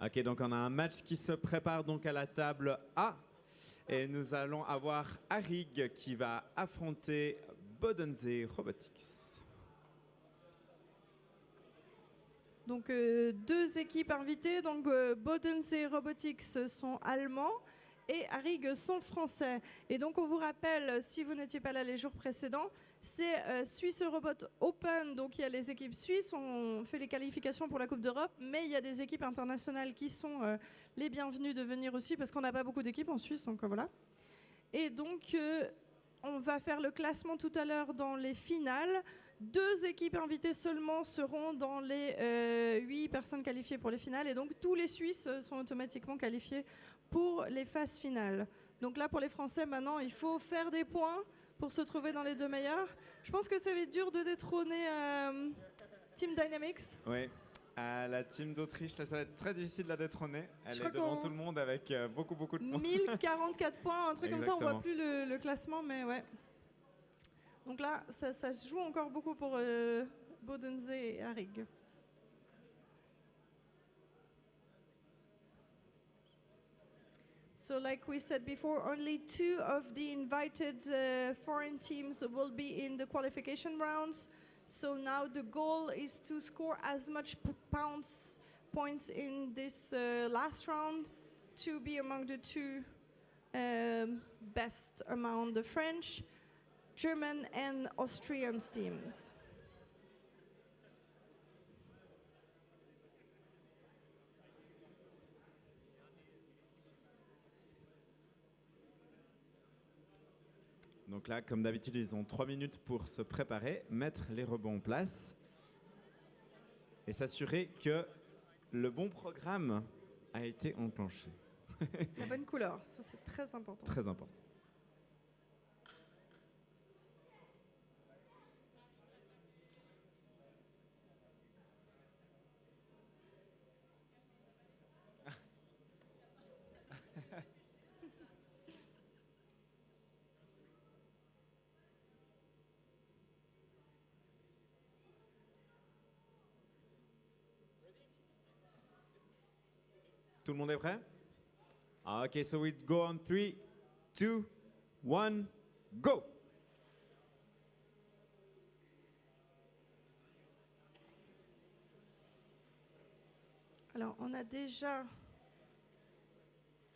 Ok, donc on a un match qui se prépare donc à la table A. Et nous allons avoir Arig qui va affronter Bodense Robotics. Donc deux équipes invitées, donc Bodense Robotics sont allemands et Arig sont français. Et donc on vous rappelle, si vous n'étiez pas là les jours précédents, c'est Swiss Robot Open, donc il y a les équipes suisses, on fait les qualifications pour la Coupe d'Europe, mais il y a des équipes internationales qui sont les bienvenues de venir aussi, parce qu'on n'a pas beaucoup d'équipes en Suisse, donc voilà. Et donc on va faire le classement tout à l'heure dans les finales. 2 équipes invitées seulement seront dans les 8 personnes qualifiées pour les finales. Et donc tous les Suisses sont automatiquement qualifiés pour les phases finales. Donc là, pour les Français, maintenant, il faut faire des points pour se trouver dans les 2 meilleurs. Je pense que ça va être dur de détrôner Team Dynamics. Oui. La team d'Autriche, là, ça va être très difficile de la détrôner. Elle Je est crois devant qu'on- tout le monde avec beaucoup de points. 1044 points, un truc comme ça, on Exactement. voit plus le classement, mais ouais. Donc là, ça se joue encore beaucoup pour Bodense et Arig. So like we said before, only 2 of the invited foreign teams will be in the qualification rounds. So now the goal is to score as much points in this last round to be among the 2 best among the French, German and Austrian teams. Donc là, comme d'habitude, ils ont 3 minutes pour se préparer, mettre les rebonds en place et s'assurer que le bon programme a été enclenché. La bonne couleur, ça c'est très important. Très important. Tout le monde est prêt? Ok, so we go on 3, 2, 1, go! Alors, on a déjà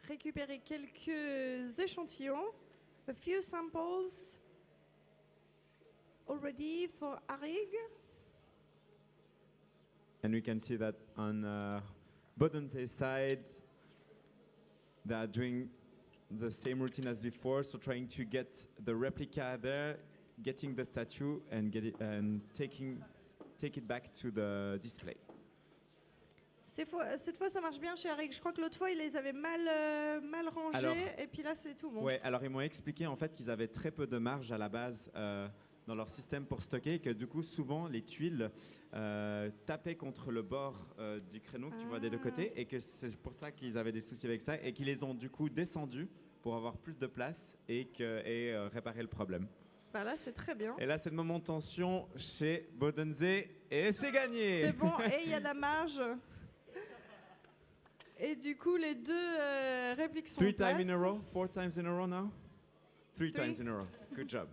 récupéré quelques échantillons. A few samples already for Arig. And we can see that on Bodense's side, they are doing the same routine as before, so trying to get the replica there, getting the statue, and get it and take it back to the display. Cette fois, ça marche bien chez Arig. Je crois que l'autre fois, ils les avaient mal rangés, Alors, et puis là, c'est tout bon. Ouais, alors ils m'ont expliqué en fait qu'ils avaient très peu de marge à la base dans leur système pour stocker, et que du coup souvent les tuiles tapaient contre le bord du créneau que tu vois des 2 côtés, et que c'est pour ça qu'ils avaient des soucis avec ça, et qu'ils les ont du coup descendus pour avoir plus de place et réparer le problème. Bah là, c'est très bien. Et là c'est le moment de tension chez Bodense, et c'est gagné. C'est bon, et il y a de la marge. Et du coup, les 2 répliques sont 3 en place. times in a row, 4 times in a row now? 3 Three. times in a row. Good job.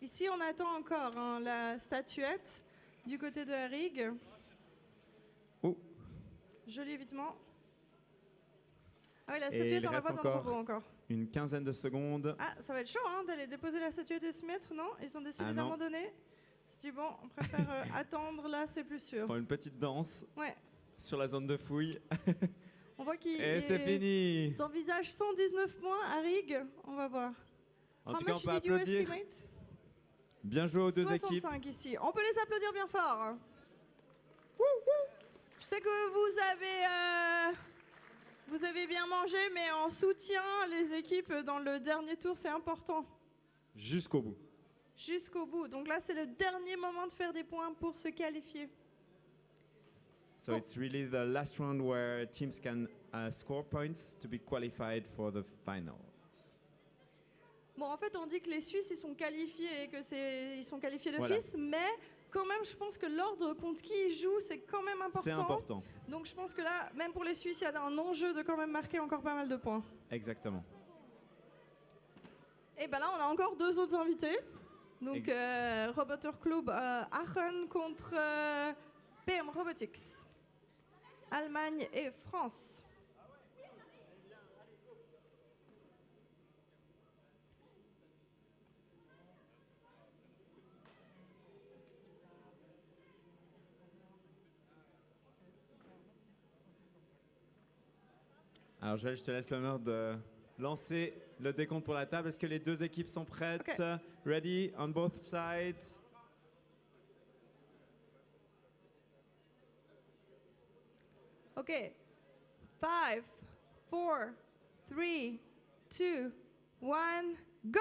Ici, on attend encore la statuette du côté de Arig. Oh. Joli évitement. Ah oui, la Et statuette, il on la reste voit dans le robot encore. Une quinzaine de secondes. Ah, ça va être chaud d'aller déposer la statuette et se mettre, non? Ils ont décidé Ah non. d'abandonner. Je dis bon, on préfère attendre, là, c'est plus sûr. Font une petite danse Ouais. sur la zone de fouille. On voit qu'ils... Et c'est fini. Son visage 119 points, Arig. On va voir. En How tout cas, on much peut did you applaudir. estimate? Bien joué aux 2 équipes. 65 ici. On peut les applaudir bien fort. Je sais que vous avez bien mangé, mais en soutien, les équipes dans le dernier tour, c'est important. Jusqu'au bout. Jusqu'au bout. Donc là, c'est le dernier moment de faire des points pour se qualifier. So it's really the last round where teams can score points to be qualified for the finals. Bon, en fait, on dit que les Suisses, ils sont qualifiés et que ils sont qualifiés Voilà. d'office, mais quand même, je pense que l'ordre contre qui ils jouent, c'est quand même important. C'est important. Donc je pense que là, même pour les Suisses, il y a un enjeu de quand même marquer encore pas mal de points. Exactement. Et ben là, on a encore 2 autres invités. Donc Roboter Club Aachen contre PM Robotics. Allemagne et France. Alors Joël, je te laisse l'honneur de lancer le décompte pour la table. Est-ce que les 2 équipes sont prêtes? Okay. Ready on both sides? OK. 5, 4, 3, 2, 1, go!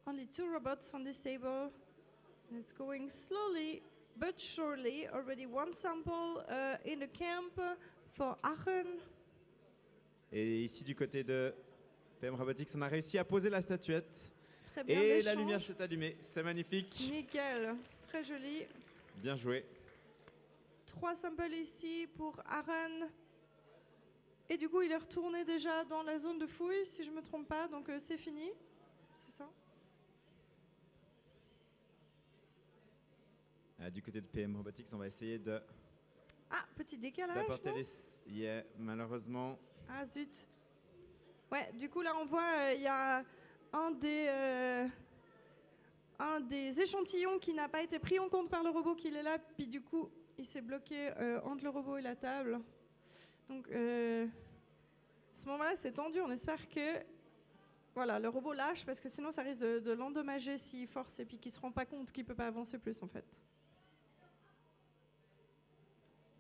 Only 2 robots on this table. It's going slowly but surely. Already 1 sample in the camp for Aachen. Et ici du côté de PM Robotics, on a réussi à poser la statuette. Très bien. Et la lumière s'est allumée. C'est magnifique. Nickel. Très joli. Bien joué. 3 samples ici pour Aachen. Et du coup, il est retourné déjà dans la zone de fouille, si je ne me trompe pas. Donc c'est fini. C'est ça? Du côté de PM Robotics, on va essayer de Ah, petit décalage. d'apporter non les... Yeah, malheureusement. Ah zut. Ouais, du coup là on voit il y a un des échantillons qui n'a pas été pris en compte par le robot qui est là, puis du coup il s'est bloqué entre le robot et la table. Donc à ce moment-là c'est tendu, on espère que voilà, le robot lâche parce que sinon ça risque de l'endommager s'il force et puis qu'il se rend pas compte qu'il peut pas avancer plus en fait.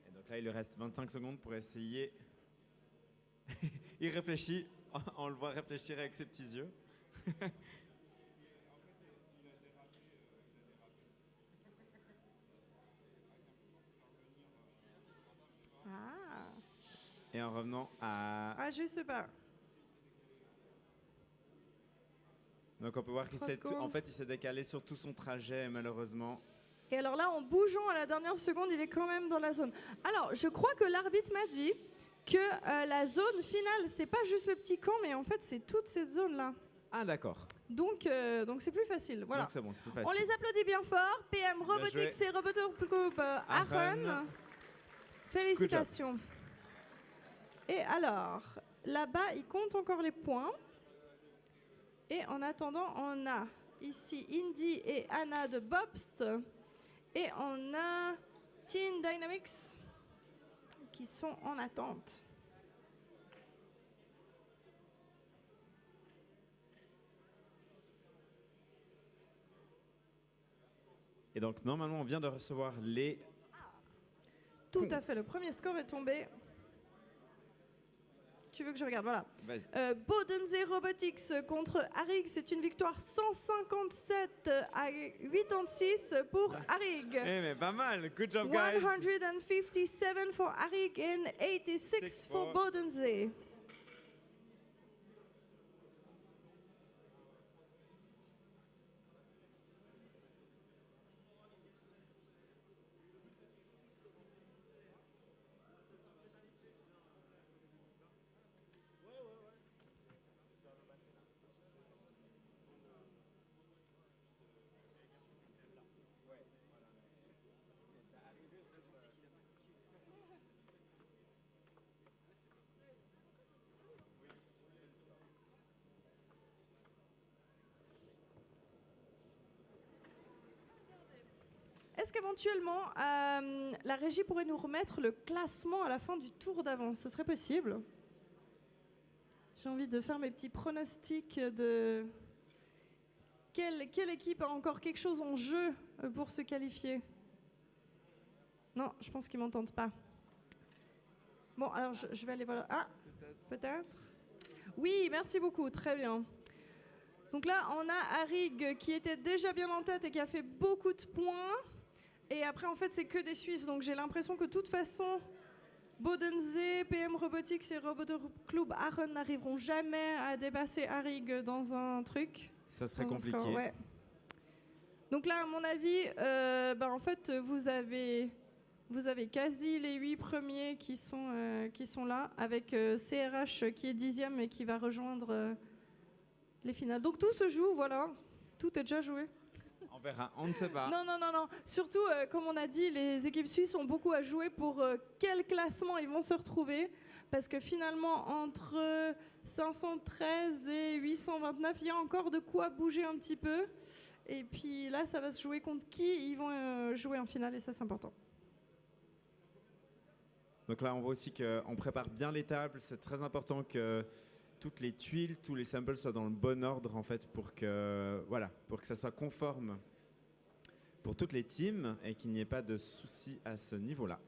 Et donc là il lui reste 25 secondes pour essayer. Il réfléchit, on le voit réfléchir avec ses petits yeux. Ah. Et en revenant à... Ah, je sais pas. Donc on peut voir qu'il 3 s'est, secondes. en fait, il s'est décalé sur tout son trajet, malheureusement. Et alors là, en bougeant à la dernière seconde, il est quand même dans la zone. Alors, je crois que l'arbitre m'a dit que la zone finale, c'est pas juste le petit camp, mais en fait, c'est toute cette zone-là. Ah d'accord. Donc c'est plus facile. Voilà. Donc c'est bon, c'est plus facile. On les applaudit bien fort. PM Robotics et Roboter Club Aachen. Aachen. Félicitations. Et alors, là-bas, il compte encore les points. Et en attendant, on a ici Indy et Anna de Bobst. Et on a Teen Dynamics qui sont en attente. Et donc normalement, on vient de recevoir les... Tout à fait, le premier score est tombé. Tu veux que je regarde? Voilà. Vas-y. Bodensee Robotics contre Arig, c'est une victoire 157 à 86 pour Arig. Eh mais pas mal, good job guys. 157 for Arig and 86 for Bodensee. Est-ce qu'éventuellement, la régie pourrait nous remettre le classement à la fin du tour d'avant? Ce serait possible? J'ai envie de faire mes petits pronostics de... Quelle équipe a encore quelque chose en jeu pour se qualifier? Non, je pense qu'ils ne m'entendent pas. Bon, alors je vais aller voir... Ah, peut-être. Oui, merci beaucoup, très bien. Donc là, on a Arig qui était déjà bien en tête et qui a fait beaucoup de points. Et après, en fait, c'est que des Suisses. Donc j'ai l'impression que de toute façon, Bodensee, PM Robotics et Roboter Club Aachen n'arriveront jamais à dépasser Harig dans un truc. Ça serait Dans un compliqué. score, ouais. Donc là, à mon avis, en fait, vous avez quasi les 8 premiers qui sont là, avec CRH qui est 10e et qui va rejoindre les finales. Donc tout se joue, voilà. Tout est déjà joué. On verra, on ne sait pas. Non. Surtout, comme on a dit, les équipes suisses ont beaucoup à jouer pour quel classement ils vont se retrouver. Parce que finalement, entre 513 et 829, il y a encore de quoi bouger un petit peu. Et puis là, ça va se jouer contre qui ils vont jouer en finale, et ça, c'est important. Donc là, on voit aussi qu'on prépare bien les tables. C'est très important que toutes les tuiles, tous les samples soient dans le bon ordre, en fait, pour que ça soit conforme pour toutes les teams et qu'il n'y ait pas de soucis à ce niveau-là.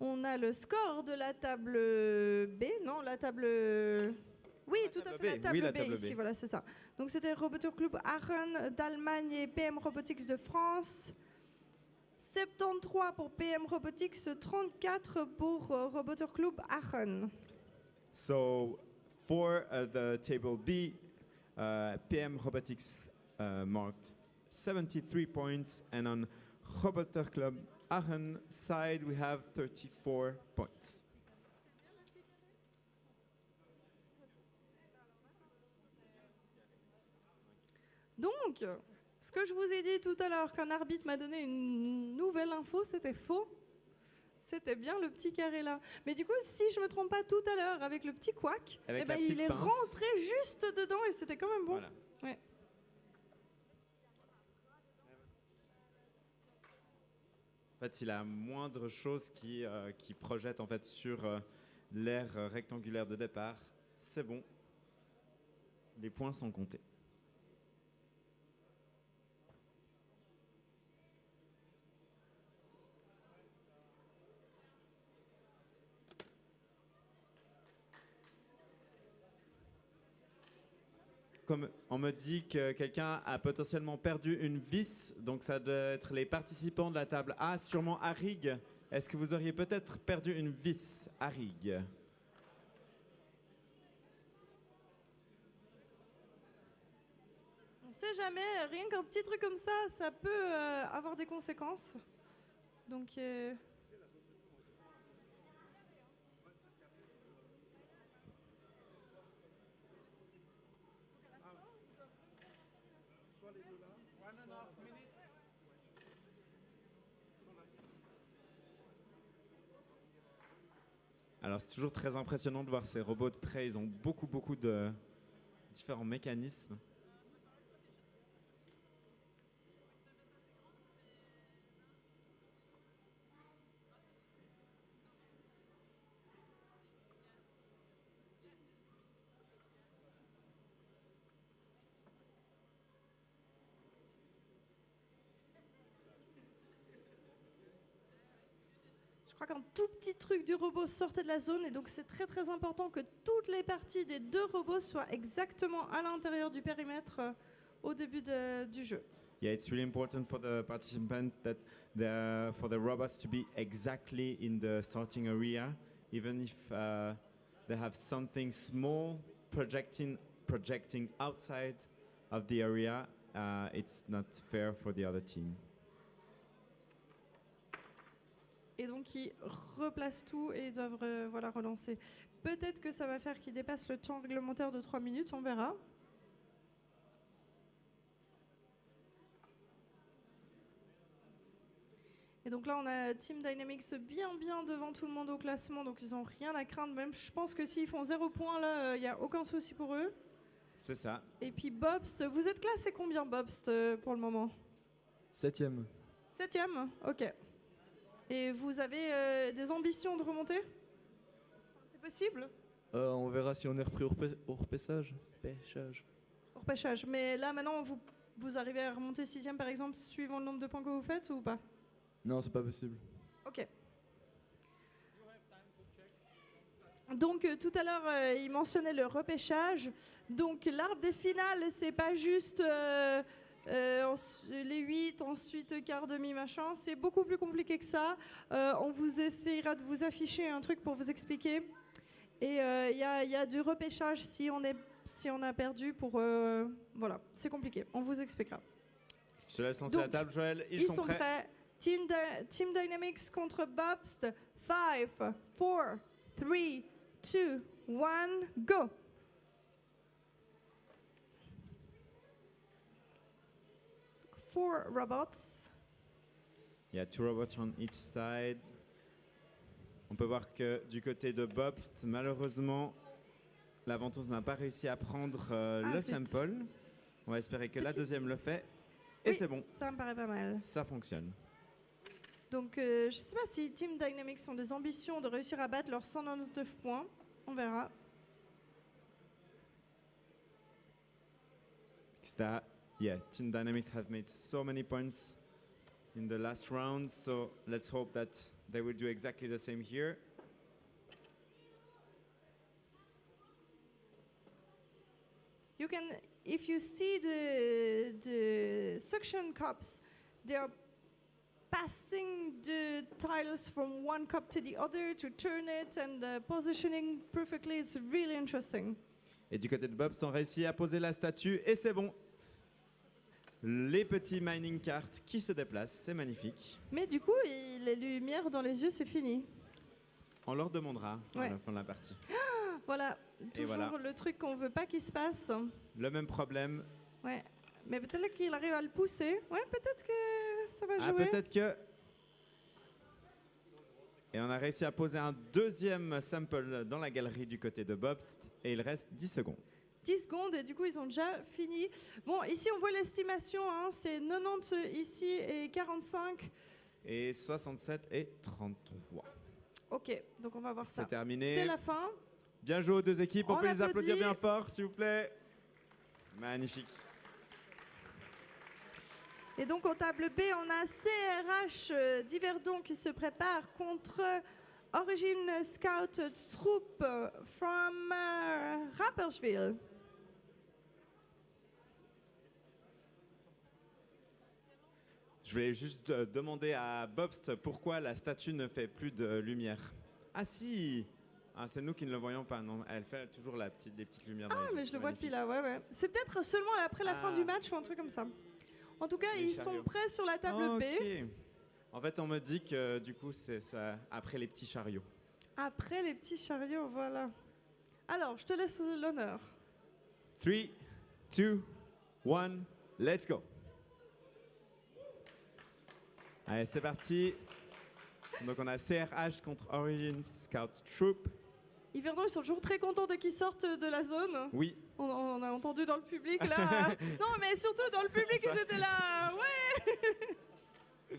On a le score de la table B, non, la table... Oui, tout à fait, la table B ici, voilà, c'est ça. Donc c'était Roboter Club Aachen d'Allemagne et PM Robotics de France. 73 pour PM Robotics, 34 pour Roboter Club Aachen. So for the table B, PM Robotics marked 73 points, and on Roboter Club Aachen side we have 34 points. Donc, ce que je vous ai dit tout à l'heure, qu'un arbitre m'a donné une nouvelle info, c'était faux. C'était bien le petit carré là. Mais du coup, si je me trompe pas tout à l'heure, avec le petit couac, il est rentré juste dedans et c'était quand même bon. Voilà. Ouais. En fait, si la moindre chose qui projette en fait sur l'aire rectangulaire de départ, c'est bon. Les points sont comptés. Comme on me dit que quelqu'un a potentiellement perdu une vis, donc ça doit être les participants de la table A, sûrement Harig. Est-ce que vous auriez peut-être perdu une vis, Harig? On ne sait jamais, rien qu'un petit truc comme ça peut avoir des conséquences. Donc... Alors c'est toujours très impressionnant de voir ces robots de près. Ils ont beaucoup de différents mécanismes. Je crois qu'un tout petit truc du robot sortait de la zone et donc c'est très important que toutes les parties des deux robots soient exactement à l'intérieur du périmètre au début du jeu. Yeah, it's really important for the participant that for the robots to be exactly in the starting area, even if they have something small projecting outside of the area. It's not fair for the other team. Et donc ils replacent tout et ils doivent relancer. Peut-être que ça va faire qu'ils dépassent le temps réglementaire de 3 minutes, on verra. Et donc là on a Team Dynamics bien devant tout le monde au classement, donc ils n'ont rien à craindre. Même je pense que s'ils font 0 point là, il n'y a aucun souci pour eux. C'est ça. Et puis Bobst, vous êtes classé combien Bobst pour le moment? 7e. 7e, ok. Et vous avez des ambitions de remonter? C'est possible? On verra si on est repris au repêchage. Pêchage. Au repêchage. Mais là maintenant, vous arrivez à remonter 6e par exemple, suivant le nombre de points que vous faites ou pas? Non, c'est pas possible. Ok. Donc tout à l'heure, il mentionnait le repêchage. Donc l'arbre des finales, c'est pas juste les 8, ensuite quart, demi, machin. C'est beaucoup plus compliqué que ça. On vous essaiera de vous afficher un truc pour vous expliquer. Et il y a du repêchage si on a perdu pour... voilà, c'est compliqué. On vous expliquera. Je te laisse lancer la table, Joël. Ils sont prêts. Team Dynamics contre Bobst. 5, 4, 3, 2, 1, go! Four robots. Il y a 2 robots on each side. On peut voir que du côté de Bobst, malheureusement, la ventouse n'a pas réussi à prendre le zut. sample. On va espérer que la deuxième le fait. Et Oui, c'est bon, Ça me paraît pas mal. ça fonctionne. Donc, je ne sais pas si Team Dynamics ont des ambitions de réussir à battre leurs 199 points. On verra. Yeah, Team Dynamics have made so many points in the last round, so let's hope that they will do exactly the same here. You can, if you see the suction cups, they are passing the tiles from one cup to the other to turn it and positioning perfectly. It's really interesting. Et du côté de Bobst, on réussit à poser la statue et c'est bon. Les petits mining carts qui se déplacent, c'est magnifique. Mais du coup, les lumières dans les yeux, c'est fini. On leur demandera à Ouais. la fin de la partie. Voilà, toujours voilà. le truc qu'on veut pas qu'il se passe. Le même problème. Ouais. Mais peut-être qu'il arrive à le pousser. Ouais, peut-être que ça va Ah, jouer. peut-être que... Et on a réussi à poser un deuxième sample dans la galerie du côté de Bobst. Et il reste 10 secondes. 10 secondes et du coup ils ont déjà fini. Bon, ici on voit l'estimation, hein, c'est 90 ici et 45. Et 67 et 33. Ok, donc on va voir ça. C'est terminé. C'est la fin. Bien joué aux deux équipes. On On peut les applaudir applaudit. bien fort, s'il vous plaît. Magnifique. Et donc en table B, on a CRH d'Yverdon qui se prépare contre Origin Scout Troop from Rapperswil. Je voulais juste demander à Bobst pourquoi la statue ne fait plus de lumière. Ah si, c'est nous qui ne le voyons pas, non. Elle fait toujours les petites lumières dans les yeux. Mais je le vois depuis Magnifique. là, ouais. C'est peut-être seulement après la fin du match ou un truc comme ça. En tout cas, Les ils chariots. sont prêts sur la table B. Ok. En fait, on me dit que du coup, c'est ça, après les petits chariots. Après les petits chariots, voilà. Alors, je te laisse l'honneur. 3, 2, 1, let's go. Allez, c'est parti. Donc on a CRH contre Origin Scout Troop. Yverdon, ils sont toujours très contents de qu'ils sortent de la zone. Oui, On a entendu dans le public là. Non, mais surtout dans le public, ils étaient là. Ouais.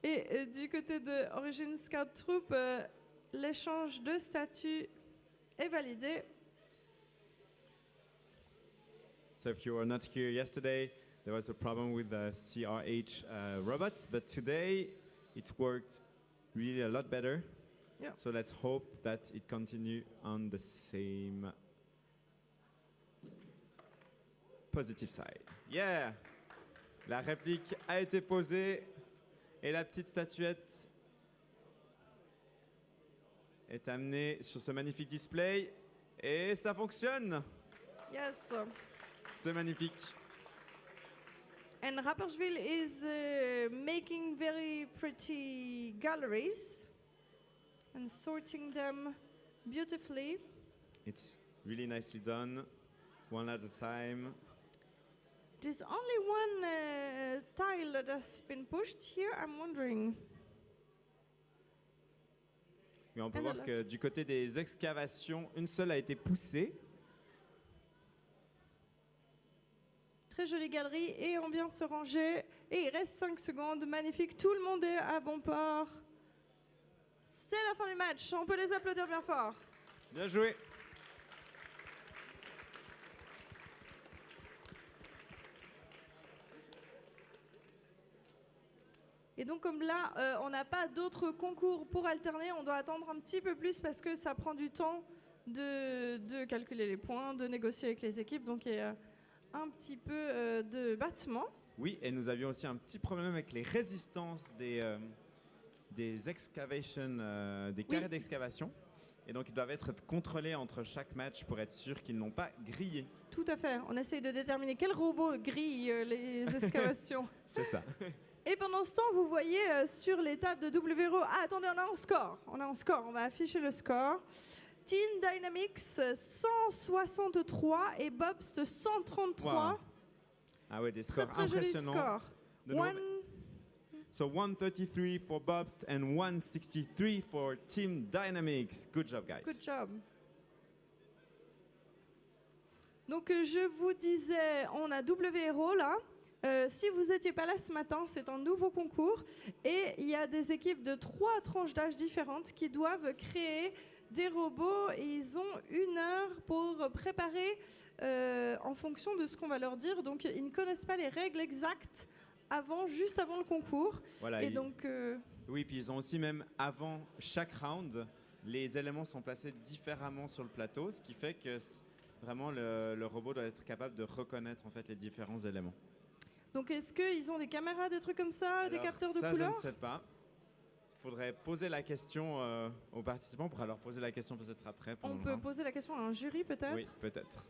Et du côté de Origin Scout Troop, l'échange de statuts est validé. so if you were not here yesterday, there was a problem with the CRH robots, but today it's worked really a lot better. Yeah. So let's hope that it continue on the same positive side. Yeah! La réplique a été posée et la petite statuette est amenée sur ce magnifique display et ça fonctionne! Yes. C'est magnifique. And Rapperswil is making very pretty galleries and sorting them beautifully. It's really nicely done, one at a time. There's only one tile that has been pushed here. I'm wondering. Mais on peut And voir the que last- du côté des excavations, une seule a été poussée. Très jolie galerie et on vient se ranger. Et il reste 5 secondes. Magnifique. Tout le monde est à bon port. C'est la fin du match. On peut les applaudir bien fort. Bien joué. Et donc comme là, on n'a pas d'autres concours pour alterner, on doit attendre un petit peu plus parce que ça prend du temps de calculer les points, de négocier avec les équipes. Donc il y a un petit peu de battement. Oui, et nous avions aussi un petit problème avec les résistances des excavations, des carrés d'excavation. Et donc ils doivent être contrôlés entre chaque match pour être sûr qu'ils n'ont pas grillé. Tout à fait. On essaye de déterminer quel robot grille les excavations. C'est ça. Et pendant ce temps, vous voyez sur les tables de WRO... Ah, attendez, on a un score. On va afficher le score. Team Dynamics 163 et Bobst 133. Wow. Ah ouais, des Très scores très joli impressionnants. score. De nouveau, One... So 133 for Bobst and 163 for Team Dynamics. Good job, guys. Good job. Donc je vous disais, on a WRO là. Si vous n'étiez pas là ce matin, c'est un nouveau concours et il y a des équipes de 3 tranches d'âge différentes qui doivent créer des robots et ils ont 1 heure pour préparer en fonction de ce qu'on va leur dire. Donc ils ne connaissent pas les règles exactes juste avant le concours. Voilà, Et donc oui, puis ils ont aussi même avant chaque round, les éléments sont placés différemment sur le plateau, ce qui fait que vraiment le robot doit être capable de reconnaître en fait les différents éléments. Donc est-ce qu'ils ont des caméras, des trucs comme ça, des Alors, capteurs de ça, couleurs? je ne sais pas. Il faudrait poser la question aux participants. On pourra leur poser la question peut-être après. pendant On le peut round. poser la question à un jury peut-être? Oui, peut-être.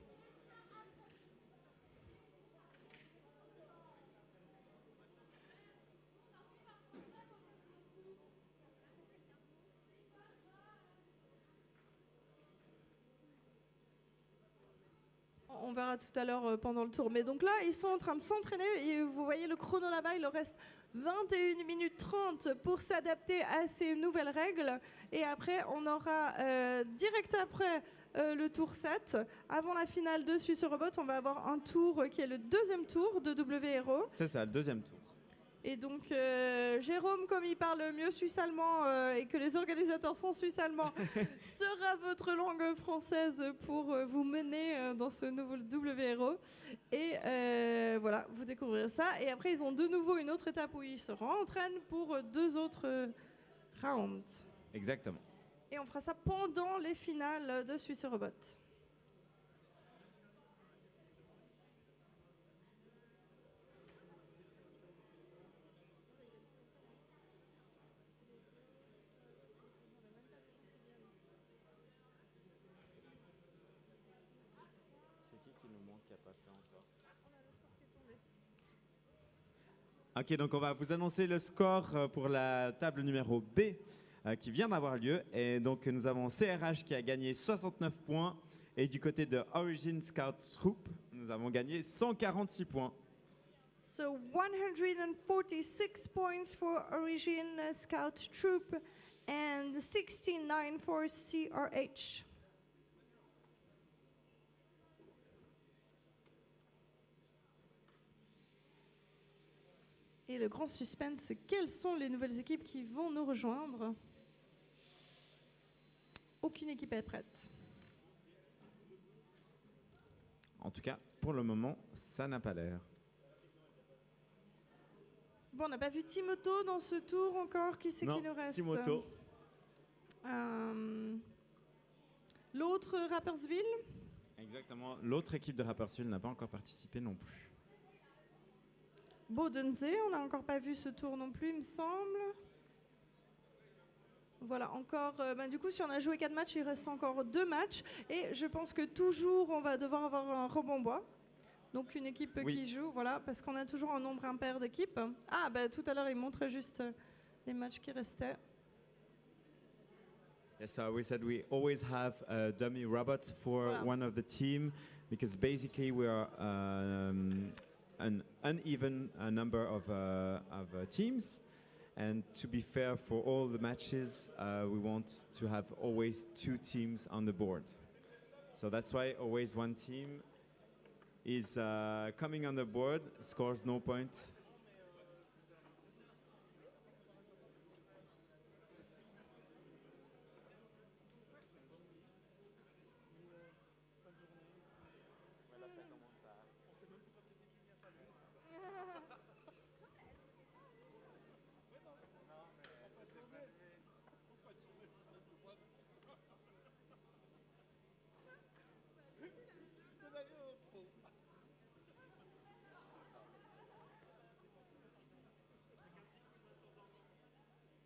On verra tout à l'heure pendant le tour. Mais donc là, ils sont en train de s'entraîner. Et vous voyez le chrono là-bas, il leur reste 21 minutes 30 pour s'adapter à ces nouvelles règles. Et après, on aura direct après le tour 7, avant la finale de Suisse Robot, on va avoir un tour qui est le 2e tour de WRO. C'est ça, le 2e tour. Et donc, Jérôme, comme il parle mieux suisse-allemand et que les organisateurs sont suisse-allemands, sera votre langue française pour vous mener dans ce nouveau WRO. Et voilà, vous découvrirez ça. Et après, ils ont de nouveau une autre étape où ils se rentraînent pour 2 autres rounds. Exactement. Et on fera ça pendant les finales de Suisse Robot. Ok, donc on va vous annoncer le score pour la table numéro B qui vient d'avoir lieu. Et donc nous avons CRH qui a gagné 69 points. Et du côté de Origin Scout Troop, nous avons gagné 146 points. So 146 points for Origin Scout Troop and 69 for CRH. Et le grand suspense, quelles sont les nouvelles équipes qui vont nous rejoindre? Aucune équipe est prête. En tout cas, pour le moment, ça n'a pas l'air. Bon, on n'a pas vu Timoto dans ce tour encore. Qui c'est qui nous reste? Timoto. L'autre, Rapperswil. Exactement. L'autre équipe de Rapperswil n'a pas encore participé non plus. Bodensee, on n'a encore pas vu ce tour non plus, il me semble. Voilà, encore. Du coup, si on a joué 4 matchs, il reste encore 2 matchs. Et je pense que toujours, on va devoir avoir un rebond bois. Donc une équipe qui joue, voilà, parce qu'on a toujours un nombre impair d'équipes. Ah, tout à l'heure, il montrait juste les matchs qui restaient. Yes, so we said we always have dummy robots for Voilà. one of the team because basically we are an uneven number of teams, And to be fair, for all the matches, we want to have always 2 teams on the board. So that's why always one team is coming on the board, scores no point.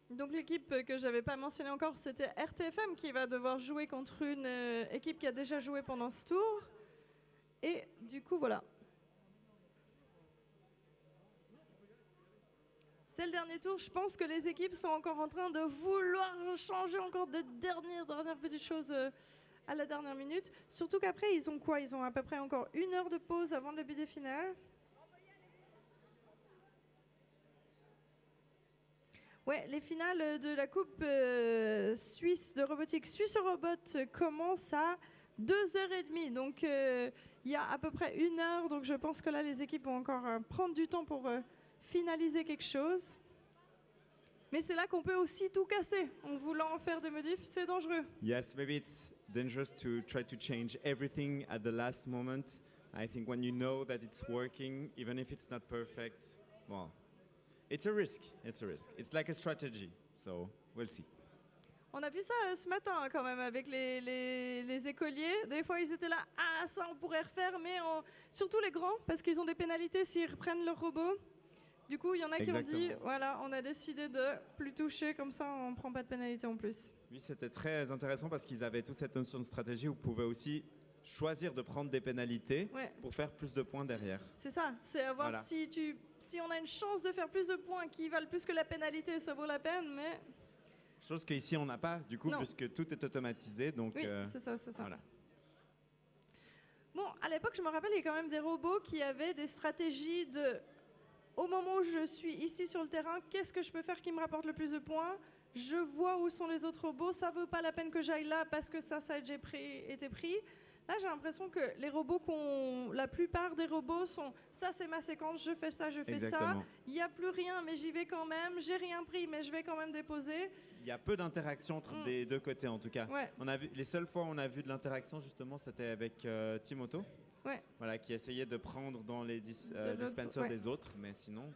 Donc l'équipe que j'avais pas mentionnée encore, c'était RTFM qui va devoir jouer contre une équipe qui a déjà joué pendant ce tour. Et du coup, voilà. C'est le dernier tour. Je pense que les équipes sont encore en train de vouloir changer encore de dernières petites choses à la dernière minute. Surtout qu'après, ils ont quoi? Ils ont à peu près encore 1 heure de pause avant le début des finales. Ouais, les finales de la Coupe suisse de robotique Suisse Robot commencent à 2h30. Donc, il y a à peu près 1 heure. Donc, je pense que là, les équipes vont encore prendre du temps pour finaliser quelque chose. Mais c'est là qu'on peut aussi tout casser. En voulant en faire des modifs, c'est dangereux. Yes, maybe it's dangerous to try to change everything at the last moment. I think when you know that it's working, even if it's not perfect, well, it's a risk. It's a risk. It's like a strategy. So we'll see. On a vu ça ce matin quand même avec les écoliers. Des fois, ils étaient là, ah ça on pourrait refaire, mais surtout les grands, parce qu'ils ont des pénalités s'ils reprennent leur robot. Du coup, il y en a qui ont dit, voilà, on a décidé de plus toucher, comme ça on ne prend pas de pénalité en plus. Oui, c'était très intéressant parce qu'ils avaient tous cette notion de stratégie où vous pouvez aussi choisir de prendre des pénalités pour faire plus de points derrière. C'est ça, c'est à voir si on a une chance de faire plus de points qui valent plus que la pénalité, ça vaut la peine, mais... Chose qu'ici on n'a pas, du coup, puisque tout est automatisé. Donc, oui, c'est ça. Voilà. Bon, à l'époque, je me rappelle, il y a quand même des robots qui avaient des stratégies de... Au moment où je suis ici sur le terrain, qu'est-ce que je peux faire qui me rapporte le plus de points? Je vois où sont les autres robots, ça vaut pas la peine que j'aille là parce que ça a déjà été pris. Là, j'ai l'impression que les robots la plupart des robots sont ça c'est ma séquence, je fais ça, je fais ça. Il n'y a plus rien, mais j'y vais quand même. J'ai rien pris, mais je vais quand même déposer. Il y a peu d'interaction entre des deux côtés, en tout cas. Ouais. On a vu, les seules fois où on a vu de l'interaction, justement, c'était avec Timoto. Ouais. Voilà, qui essayait de prendre dans les dispensers des autres, mais sinon,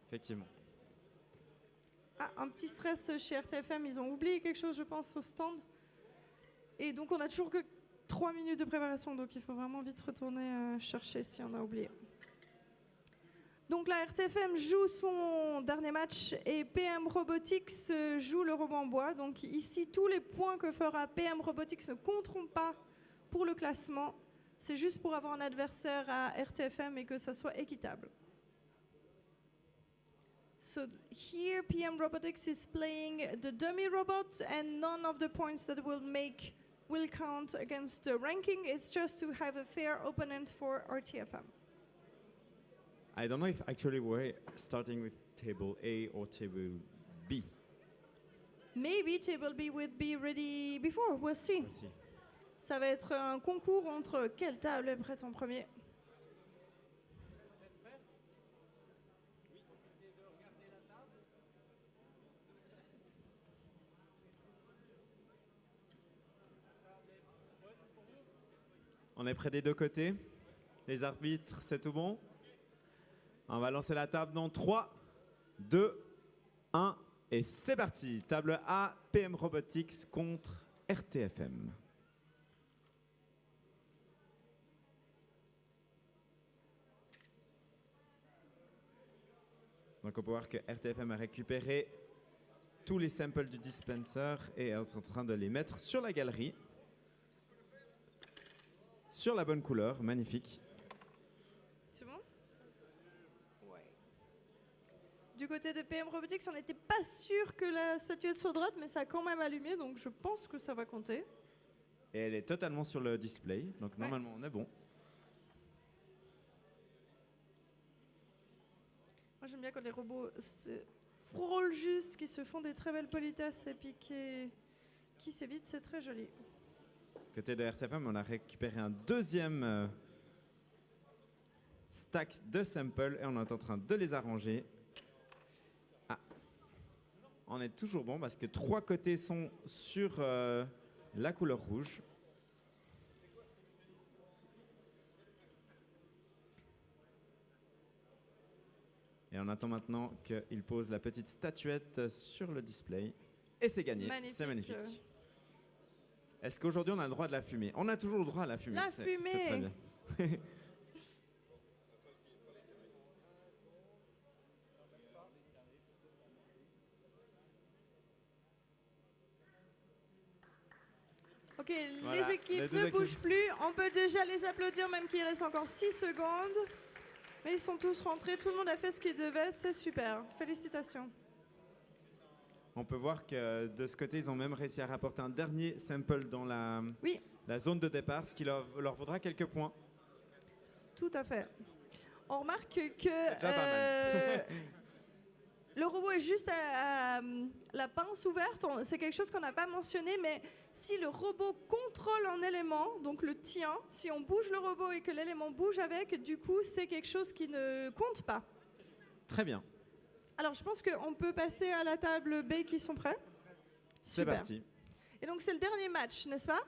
effectivement. Ah, un petit stress chez RTFM, ils ont oublié quelque chose, je pense, au stand. Et donc, on a toujours que 3 minutes de préparation, donc il faut vraiment vite retourner chercher si on a oublié. Donc la RTFM joue son dernier match et PM Robotics joue le robot en bois. Donc ici, tous les points que fera PM Robotics ne compteront pas pour le classement. C'est juste pour avoir un adversaire à RTFM et que ça soit équitable. So here PM Robotics is playing the dummy robot and none of the points that will count against the ranking. It's just to have a fair opponent for RTFM. I don't know if actually we're starting with table A or table B. Maybe table B would be ready before. We'll see. Ça va être un concours entre quelle table est prête en premier. On est prêt des deux côtés. Les arbitres, c'est tout bon? On va lancer la table dans 3, 2, 1 et c'est parti. Table A, PM Robotics contre RTFM. Donc on peut voir que RTFM a récupéré tous les samples du dispenser et est en train de les mettre sur la galerie. Sur la bonne couleur, magnifique. C'est bon? Ouais. Du côté de PM Robotics, on n'était pas sûr que la statuette soit droite, mais ça a quand même allumé, donc je pense que ça va compter. Et elle est totalement sur le display, donc normalement on est bon. Moi j'aime bien quand les robots frôlent juste, qui se font des très belles politesses et puis qui s'évitent, c'est très joli. Côté de RTFM, on a récupéré un deuxième stack de samples et on est en train de les arranger. Ah. On est toujours bon parce que 3 côtés sont sur la couleur rouge. Et on attend maintenant qu'il pose la petite statuette sur le display. Et c'est gagné, c'est magnifique. Est-ce qu'aujourd'hui on a le droit de la fumer? On a toujours le droit à la fumée. La c'est fumée. très bien. Ok, Voilà, les équipes les deux ne équipes. bougent plus. On peut déjà les applaudir, même qu'il reste encore 6 secondes. Mais ils sont tous rentrés. Tout le monde a fait ce qu'il devait. C'est super. Félicitations. On peut voir que de ce côté, ils ont même réussi à rapporter un dernier sample dans la zone de départ, ce qui leur vaudra quelques points. Tout à fait. On remarque C'est que déjà pas mal. le robot est juste à la pince ouverte. C'est quelque chose qu'on n'a pas mentionné, mais si le robot contrôle un élément, donc le tien, si on bouge le robot et que l'élément bouge avec, du coup, c'est quelque chose qui ne compte pas. Très bien. Alors, je pense qu'on peut passer à la table B qui sont prêts. C'est Super. parti. Et donc, c'est le dernier match, n'est-ce pas?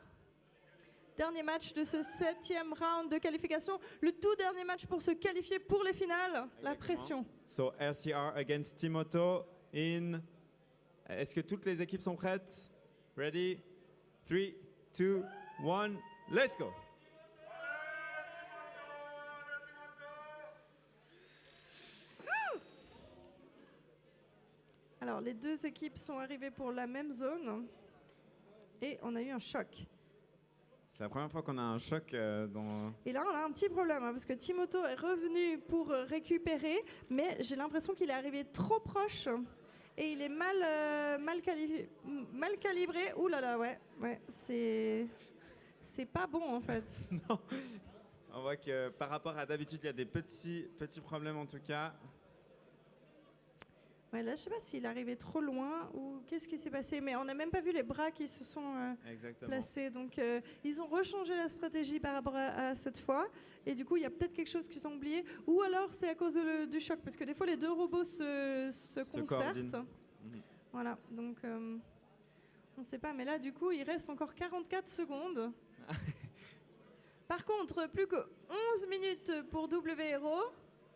Dernier match de ce 7e round de qualification. Le tout dernier match pour se qualifier pour les finales. La pression. So, RCR against Timoto in... Est-ce que toutes les équipes sont prêtes? Ready? 3, 2, 1, let's go! Alors, les deux équipes sont arrivées pour la même zone. Et on a eu un choc. C'est la première fois qu'on a un choc dans... Et là, on a un petit problème, parce que Timoto est revenu pour récupérer, mais j'ai l'impression qu'il est arrivé trop proche. Et il est mal calibré. Ouh là là, ouais c'est pas bon en fait. Non. On voit que par rapport à d'habitude, il y a des petits problèmes en tout cas. Ouais, là, je sais pas s'il est arrivé trop loin ou qu'est-ce qui s'est passé, mais on n'a même pas vu les bras qui se sont placés. Donc, ils ont rechangé la stratégie par rapport à cette fois. Et du coup, il y a peut-être quelque chose qu'ils ont oublié. Ou alors, c'est à cause du choc, parce que des fois, les deux robots se concertent. Voilà, donc on ne sait pas. Mais là, du coup, il reste encore 44 secondes. Par contre, plus que 11 minutes pour W Hero.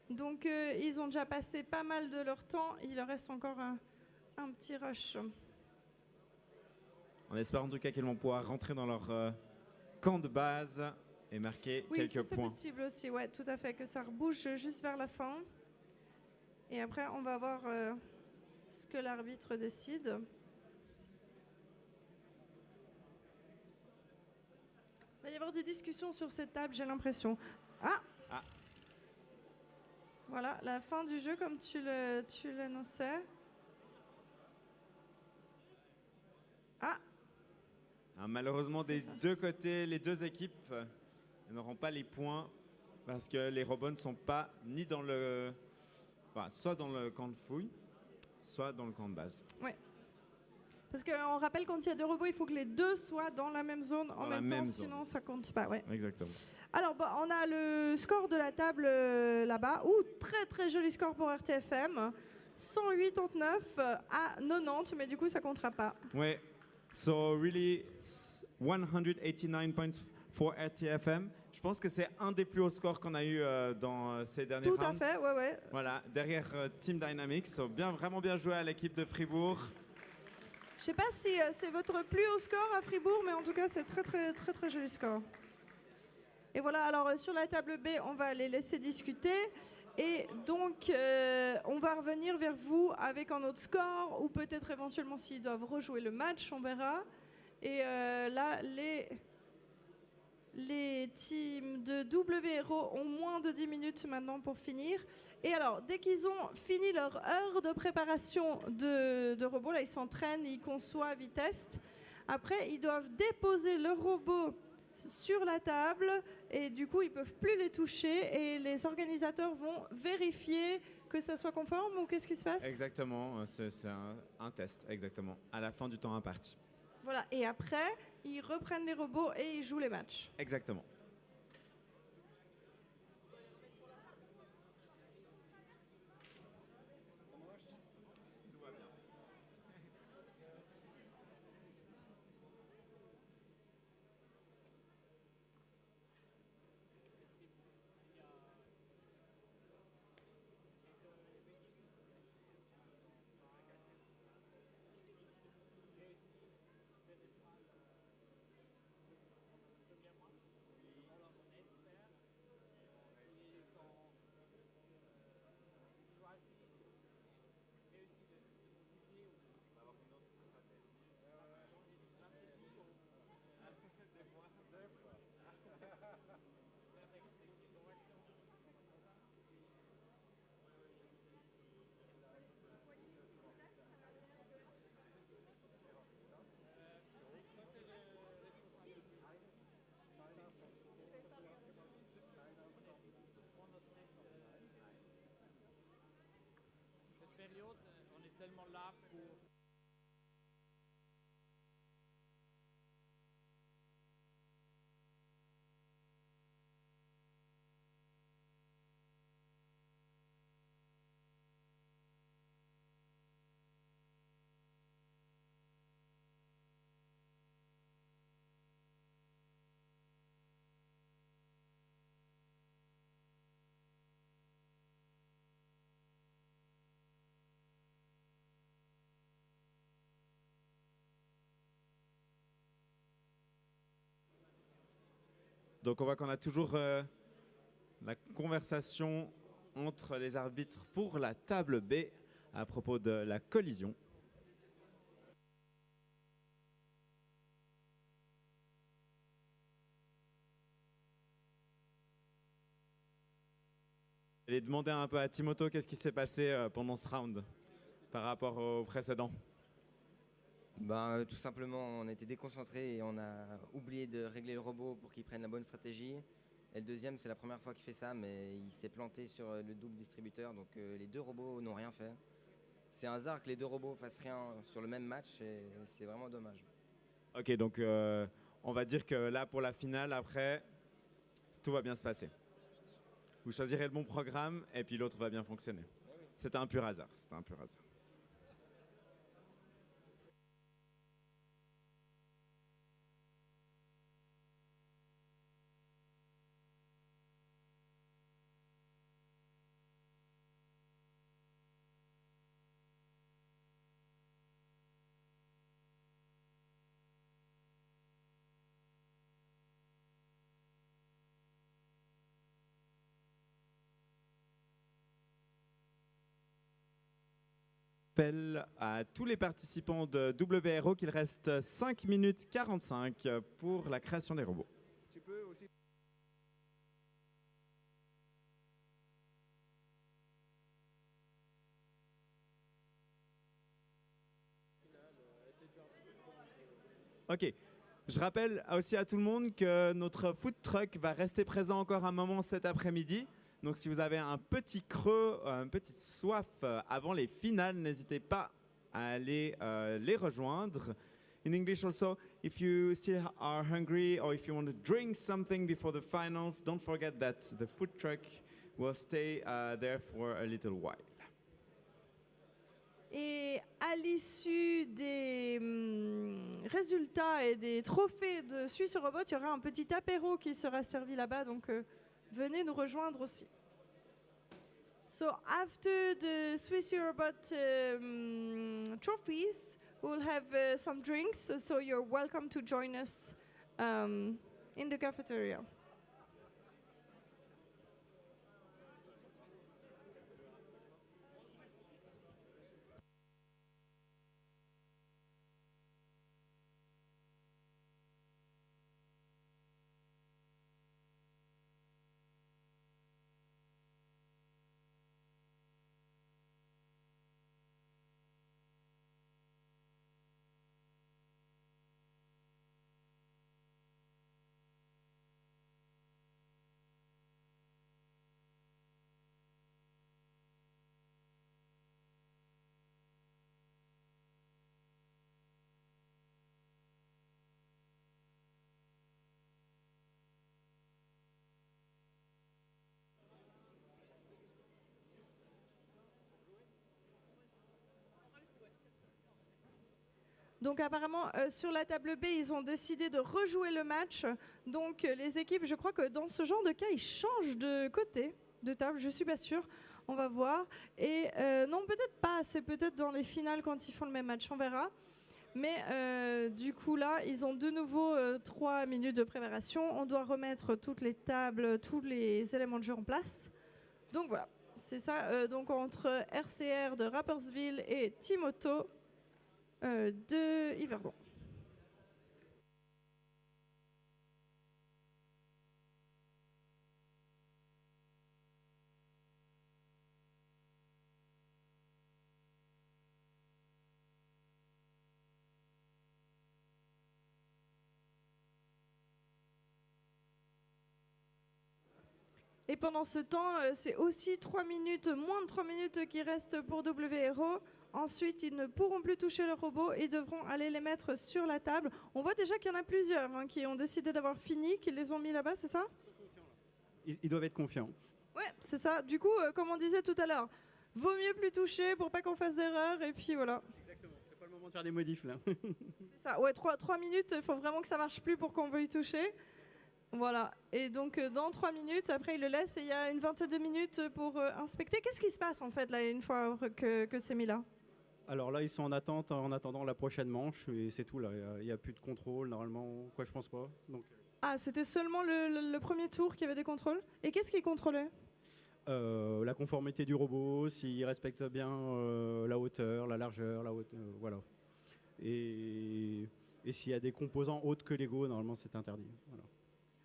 Donc, ils ont déjà passé pas mal de leur temps. Il leur reste encore un petit rush. On espère en tout cas qu'ils vont pouvoir rentrer dans leur camp de base et marquer quelques ça, c'est points. possible aussi, ouais, tout à fait, que ça rebouge juste vers la fin. Et après, on va voir ce que l'arbitre décide. Il va y avoir des discussions sur cette table, j'ai l'impression. Ah. Voilà, la fin du jeu, comme tu l'annonçais. Malheureusement, des deux côtés, les deux équipes n'auront pas les points parce que les robots ne sont pas ni dans le... Enfin, soit dans le camp de fouille, soit dans le camp de base. Oui. Parce qu'on rappelle, quand il y a deux robots, il faut que les deux soient dans la même zone en même temps, sinon ça compte pas. Ouais. Exactement. Alors, on a le score de la table là-bas. Ouh, très très joli score pour RTFM. 189 à 90, mais du coup, ça comptera pas. Ouais. So really, 189 points for RTFM. Je pense que c'est un des plus hauts scores qu'on a eu dans ces derniers rounds. Tout à fait, ouais. Voilà, derrière Team Dynamics. So, vraiment bien joué à l'équipe de Fribourg. Je sais pas si c'est votre plus haut score à Fribourg, mais en tout cas, c'est très joli score. Et voilà, alors sur la table B, on va les laisser discuter. Et donc, on va revenir vers vous avec un autre score, ou peut-être éventuellement s'ils doivent rejouer le match, on verra. Et là, les teams de W Hero ont moins de 10 minutes maintenant pour finir. Et alors, dès qu'ils ont fini leur heure de préparation de robot, là, ils s'entraînent, ils conçoivent, ils testent. Après, ils doivent déposer le robot sur la table et du coup ils peuvent plus les toucher et les organisateurs vont vérifier que ça soit conforme ou qu'est-ce qui se passe? Exactement, c'est un test, exactement, à la fin du temps imparti. Voilà, et après, ils reprennent les robots et ils jouent les matchs. Exactement. Période, on est seulement là pour Donc on voit qu'on a toujours la conversation entre les arbitres pour la table B à propos de la collision. Je vais demander un peu à Timothée qu'est-ce qui s'est passé pendant ce round par rapport au précédent. Tout simplement, on était déconcentrés et on a oublié de régler le robot pour qu'il prenne la bonne stratégie. Et le deuxième, c'est la première fois qu'il fait ça, mais il s'est planté sur le double distributeur, donc les deux robots n'ont rien fait. C'est un hasard que les deux robots fassent rien sur le même match et c'est vraiment dommage. Ok, donc on va dire que là pour la finale, après, tout va bien se passer. Vous choisirez le bon programme et puis l'autre va bien fonctionner. C'était un pur hasard. C'était un pur hasard. Rappelle à tous les participants de WRO qu'il reste 5 minutes 45 pour la création des robots. Tu peux aussi... Ok, je rappelle aussi à tout le monde que notre food truck va rester présent encore un moment cet après-midi. Donc si vous avez un petit creux, une petite soif avant les finales, n'hésitez pas à aller les rejoindre. In English also, if you still are hungry or if you want to drink something before the finals, don't forget that the food truck will stay there for a little while. Et à l'issue des résultats et des trophées de Suisse Robot, il y aura un petit apéro qui sera servi là-bas, donc venez nous rejoindre aussi. So after the Swiss Robot trophies, we'll have some drinks, so you're welcome to join us in the cafeteria. Donc apparemment, sur la table B, ils ont décidé de rejouer le match. Donc les équipes, je crois que dans ce genre de cas, ils changent de côté de table, je suis pas sûre. On va voir. Et non, peut-être pas, c'est peut-être dans les finales quand ils font le même match, on verra. Mais du coup là, ils ont de nouveau 3 minutes de préparation. On doit remettre toutes les tables, tous les éléments de jeu en place. Donc voilà, c'est ça. Donc entre RCR de Rapperswil et Timoto de Yverdon. Et pendant ce temps, c'est aussi 3 minutes, moins de 3 minutes qui restent pour WRO. Ensuite, ils ne pourront plus toucher le robot et devront aller les mettre sur la table. On voit déjà qu'il y en a plusieurs qui ont décidé d'avoir fini, qui les ont mis là-bas, c'est ça? Ils doivent être confiants. Ouais, c'est ça. Du coup, comme on disait tout à l'heure, vaut mieux plus toucher pour pas qu'on fasse d'erreur. Et puis voilà. Exactement, c'est pas le moment de faire des modifs là. C'est ça. Ouais, 3 minutes, il faut vraiment que ça marche plus pour qu'on veuille toucher. Voilà. Et donc, dans 3 minutes, après, il le laisse et il y a une vingtaine de minutes pour inspecter. Qu'est-ce qui se passe en fait là, une fois que c'est mis là? Alors là, ils sont en attente en attendant la prochaine manche et c'est tout là. Il n'y a plus de contrôle normalement. Quoi, je pense pas. Donc, Ah, c'était seulement le premier tour qui avait des contrôles. Et qu'est-ce qu'ils contrôlaient? la conformité du robot, s'il respecte bien la hauteur, la largeur, voilà. Et s'il y a des composants autres que Lego, normalement c'est interdit. Voilà.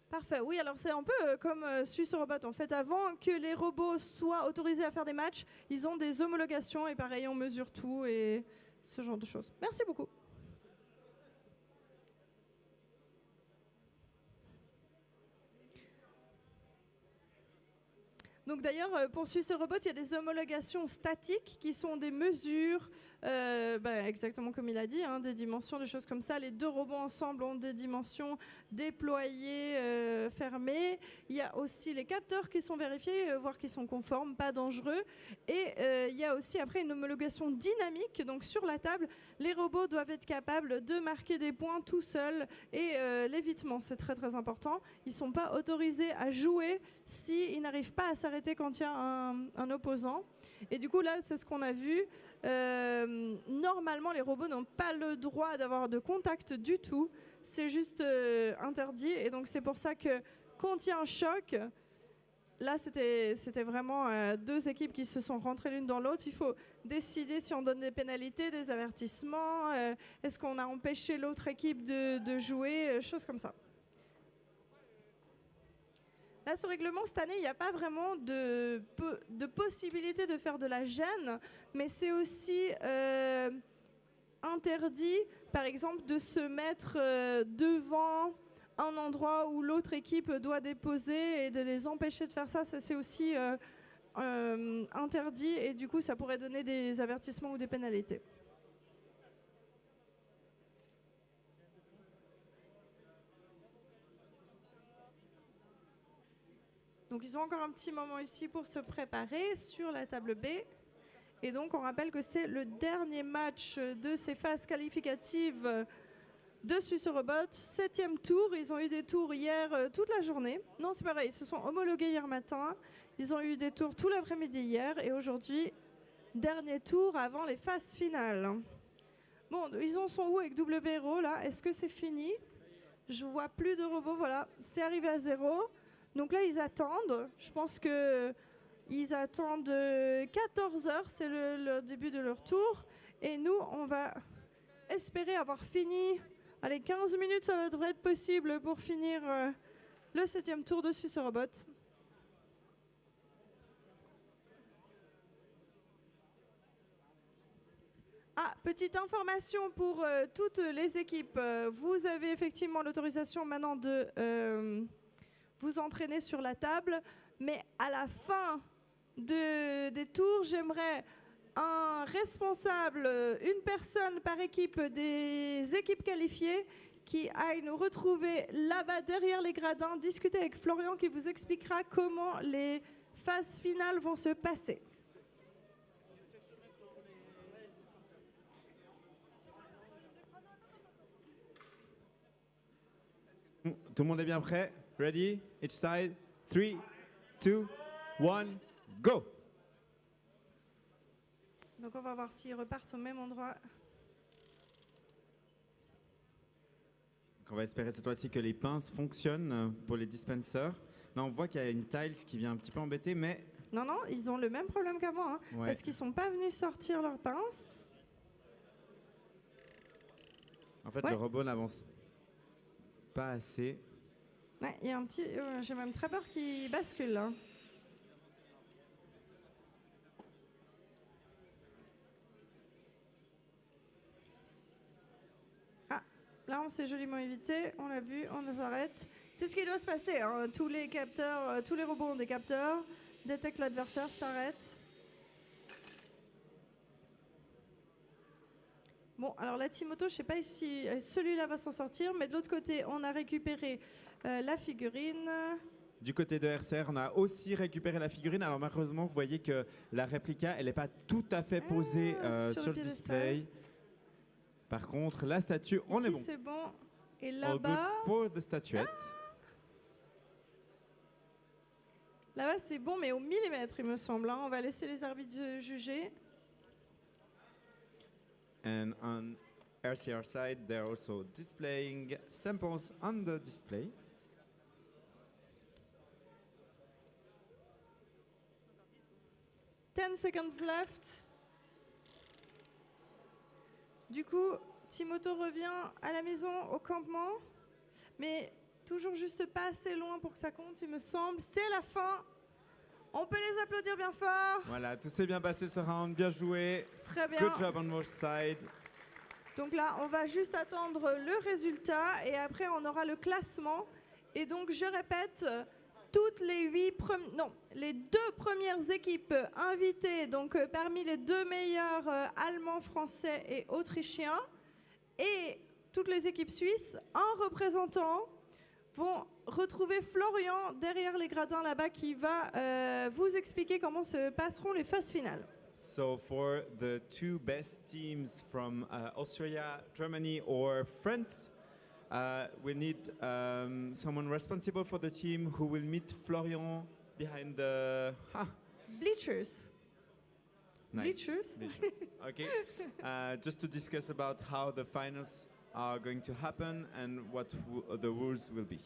Parfait. Oui, alors c'est un peu comme Suisse Robot. En fait, avant que les robots soient autorisés à faire des matchs, ils ont des homologations et pareil, on mesure tout et ce genre de choses. Merci beaucoup. Donc d'ailleurs, pour Suisse Robot, il y a des homologations statiques qui sont des mesures, exactement comme il a dit, des dimensions, des choses comme ça. Les 2 robots ensemble ont des dimensions déployées, fermées. Il y a aussi les capteurs qui sont vérifiés, voir qu'ils sont conformes, pas dangereux. Et il y a aussi après une homologation dynamique. Donc sur la table, les robots doivent être capables de marquer des points tout seuls. Et l'évitement, c'est très très important. Ils ne sont pas autorisés à jouer s'ils n'arrivent pas à s'arrêter quand il y a un opposant. Et du coup, là, c'est ce qu'on a vu. Normalement, les robots n'ont pas le droit d'avoir de contact du tout. C'est juste interdit. Et donc, c'est pour ça que quand il y a un choc, là, c'était vraiment 2 équipes qui se sont rentrées l'une dans l'autre. Il faut décider si on donne des pénalités, des avertissements. Est-ce qu'on a empêché l'autre équipe de jouer, choses comme ça. Là, ce règlement, cette année, il n'y a pas vraiment de possibilité de faire de la gêne, mais c'est aussi interdit, par exemple, de se mettre devant un endroit où l'autre équipe doit déposer et de les empêcher de faire ça. Ça, c'est aussi interdit et du coup, ça pourrait donner des avertissements ou des pénalités. Donc ils ont encore un petit moment ici pour se préparer sur la table B. Et donc on rappelle que c'est le dernier match de ces phases qualificatives de Suisse Robot. 7e tour, ils ont eu des tours hier toute la journée. Non, c'est pareil, ils se sont homologués hier matin. Ils ont eu des tours tout l'après-midi hier et aujourd'hui, dernier tour avant les phases finales. Bon, ils en sont où avec WRO là? Est-ce que c'est fini? Je vois plus de robots, voilà, c'est arrivé à 0. Donc là, ils attendent. Je pense qu'ils attendent 14 heures, c'est le début de leur tour. Et nous, on va espérer avoir fini. Allez, 15 minutes, ça devrait être possible pour finir le 7e tour de Suisse Robot. Ah, petite information pour toutes les équipes. Vous avez effectivement l'autorisation maintenant de vous entraîner sur la table, mais à la fin des tours, j'aimerais un responsable, une personne par équipe des équipes qualifiées qui aille nous retrouver là-bas derrière les gradins, discuter avec Florian qui vous expliquera comment les phases finales vont se passer. Tout le monde est bien prêt? Ready? Each side. 3, 2, 1, go! Donc on va voir s'ils repartent au même endroit. On va espérer cette fois-ci que les pinces fonctionnent pour les dispensers. Là, on voit qu'il y a une tiles qui vient un petit peu embêter, mais Non, non, ils ont le même problème qu'avant, hein, ouais. parce qu'ils sont pas venus sortir leurs pinces. En fait, Ouais. le robot n'avance pas assez. Ouais, il y a un petit, j'ai même très peur qu'il bascule là. Ah, là on s'est joliment évité, on l'a vu, on s'arrête. C'est ce qui doit se passer, hein. Tous les capteurs, tous les robots ont des capteurs, détectent l'adversaire, s'arrêtent. Bon, alors la Team Auto, je sais pas si celui-là va s'en sortir, mais de l'autre côté, on a récupéré la figurine. Du côté de RCR, on a aussi récupéré la figurine. Alors malheureusement, vous voyez que la réplica, elle n'est pas tout à fait posée sur sur le le piédestal. display. Par contre, la statue, on Ici, est bon. c'est bon. Et All good là-bas, for the statuette. là-bas c'est bon, mais au millimètre, il me semble, hein. On va laisser les arbitres juger. And on RCR side, they're also displaying samples on the display. Ten seconds left. Du coup, Timoto revient à la maison, au campement, mais toujours juste pas assez loin pour que ça compte, il me semble. C'est la fin. On peut les applaudir bien fort. Voilà, tout s'est bien passé ce round, bien joué. Très bien. Good job on both sides. Donc là, on va juste attendre le résultat et après, on aura le classement. Et donc, je répète, toutes les les 2 premières équipes invitées, donc parmi les 2 meilleurs allemands, français et autrichiens, et toutes les équipes suisses, en représentant, vont retrouver Florian derrière les gradins là-bas qui va vous expliquer comment se passeront les phases finales. So for the 2 best teams from Austria, Germany or France, we need someone responsible for the team who will meet Florian behind the... Bleachers. Bleachers. Okay. Just to discuss about how the finals are going to happen and what the rules will be.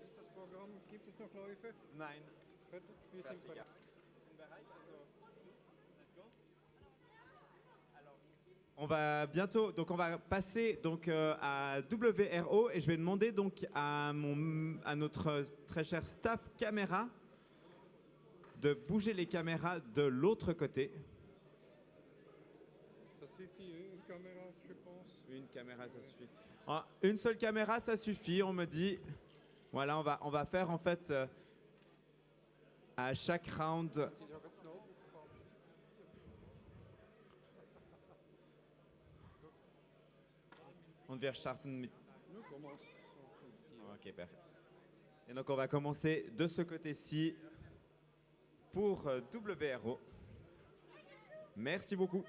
Ist das Programm, gibt es noch Läufe? Nein. Gut, wir sind bereit. On va bientôt, donc on va passer donc à WRO et je vais demander donc à notre très cher staff caméra de bouger les caméras de l'autre côté. Ça suffit, une caméra, je pense. Une caméra, ça suffit. Ah, une seule caméra, ça suffit. On me dit, voilà, on va faire en fait à chaque round. On devient starten mit. Ok, parfait. Et donc on va commencer de ce côté-ci pour WRO. Merci beaucoup.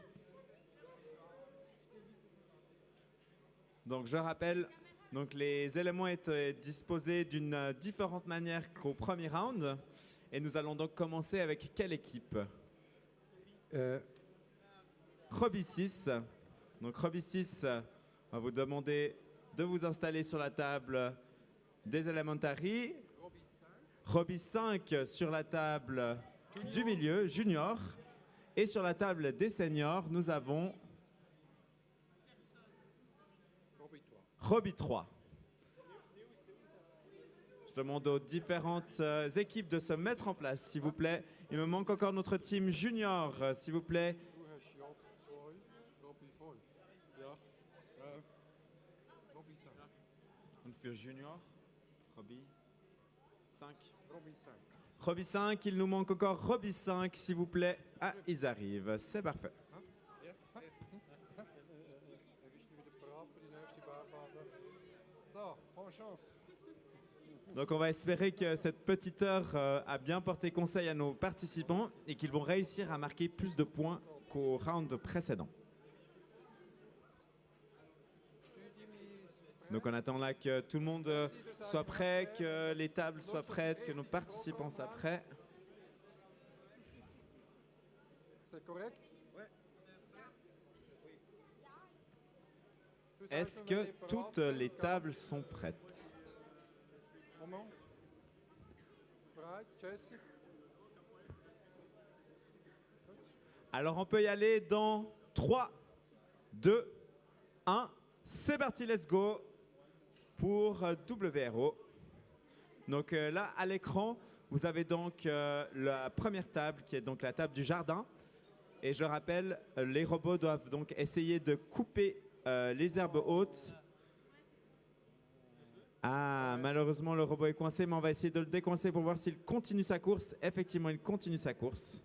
Donc je rappelle, donc les éléments étaient disposés d'une différente manière qu'au premier round. Et nous allons donc commencer avec quelle équipe? Robbie 6. Donc Robbie 6 va vous demander de vous installer sur la table des Elementary. Robbie 5 sur la table du milieu, Junior. Et sur la table des seniors, nous avons Robbie 3. Je demande aux différentes équipes de se mettre en place, s'il vous plaît. Il me manque encore notre team junior, s'il vous plaît. On fait junior, Robbie 5. Robbie 5, il nous manque encore Robbie 5, s'il vous plaît. Ah, ils arrivent, c'est parfait. So, bonne chance. Donc on va espérer que cette petite heure a bien porté conseil à nos participants et qu'ils vont réussir à marquer plus de points qu'au round précédent. Donc on attend là que tout le monde soit prêt, que les tables soient prêtes, que nos participants soient prêts. C'est correct? Est-ce que toutes les tables sont prêtes? Moment. Right, Jesse. Alors on peut y aller dans 3, 2, 1. C'est parti, let's go pour WRO. Donc là, à l'écran, vous avez donc la première table qui est donc la table du jardin. Et je rappelle, les robots doivent donc essayer de couper les herbes hautes. Ah, malheureusement, le robot est coincé, mais on va essayer de le décoincer pour voir s'il continue sa course. Effectivement, il continue sa course.